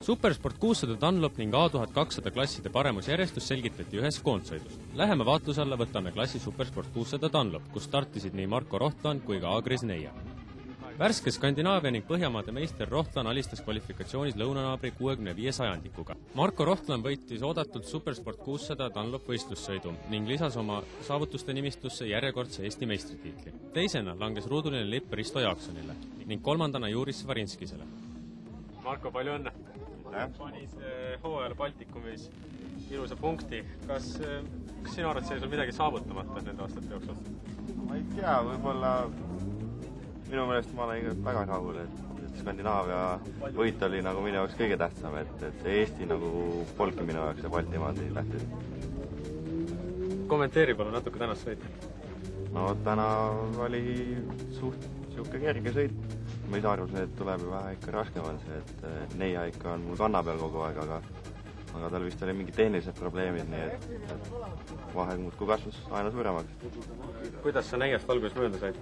Supersport 600 Dunlop ning A1200 klasside paremusjärjestus selgitati ühes koondsõidus. Läheme vaatluse alla võtame klassi Supersport 600 Dunlop, kus startisid nii Marko Rohtlan kui ka Agris Neia. Värske Skandinaavia ning Põhjamaade meister Rohtlan alistas kvalifikatsioonis lõunanaabri 65 sajandikuga. Marko Rohtlan võitis oodatult Supersport 600 Dunlop võistlussõidu ning lisas oma saavutuste nimistusse järjekordse Eesti meistritiitli. Teisena langes ruuduline lipp Risto Jaaksonile ning kolmandana Juris Svarinskisele. Marko, palju õnne! Panis hooajal Baltikumis ilusa punkti. Kas sinu arvates seis on midagi saavutamata nende aastate jooksul? Ma ei tea, võib-olla minu meelest ma olen väga rahul, et Skandinaavia võit oli nagu minu jaoks kõige tähtsam, et see Eesti nagu polki minu jaoks ja Baltimaad ei tähtis. Kommenteeri palun natuke tänast sõitu. No täna oli suht siuke kerge sõit. Ma ise arvasin, et tuleb vähe ikka raskem on see, et Neia ikka on mul kanna peal kogu aeg, aga tal vist oli mingi tehnilised probleemid, nii et vahe muudkui kasvas aina suuremaks. Kuidas sa Neiast alguses mööda said?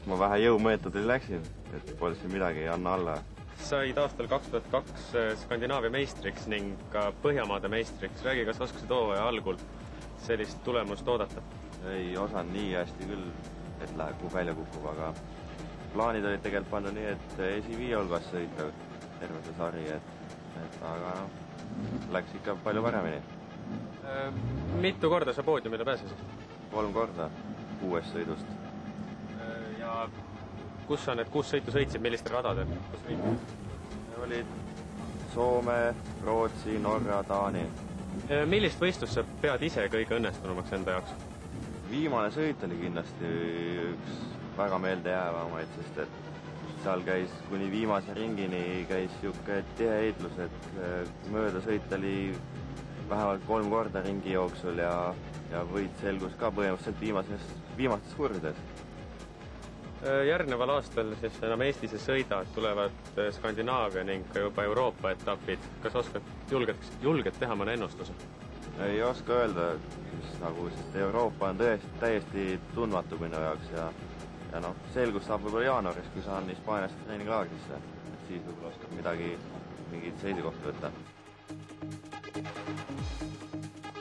Ma vähe jõumeetodil läksin, et polnud midagi ei anna alla. Said aastal 2002 Skandinaavia meistriks ning ka Põhjamaade meistriks. Räägi, kas oskasid hooaja algul sellist tulemust oodata? Ei osanud nii hästi küll, et läheb välja kukub, aga plaanid olid tegelikult pannud nii, et esiviie hulgas sõita terve see sari, aga läks ikka palju paremini. Mitu korda sa poodiumile pääsesid? 3 korda 6 sõidust. Ja kus sa need 6 sõitu sõitsid, millistel radadel? Olid Soome, Rootsi, Norra, Taani. Millist võistlust sa pead ise kõige õnnestunumaks enda jaoks? Viimane sõit oli kindlasti üks väga meelde jäävamaid, sest et seal käis kuni viimase ringini käis siuke tihe heitlus, et mööda sõit oli vähemalt 3 korda ringi jooksul ja võit selgus ka põhimõtteliselt viimastes kurvides. Järgneval aastal siis enam Eestis ei sõida, tulevad Skandinaavia ning ka juba Euroopa etapid. Kas oskad julged teha mõne ennustuse? Ei oska öelda, sest Euroopa on täiesti tundmatu minu jaoks ja selgus saab võib-olla jaanuaris, kui saan Hispaaniast treeninglaagrisse, et siis võib-olla oskab mingit seisikohta võtta.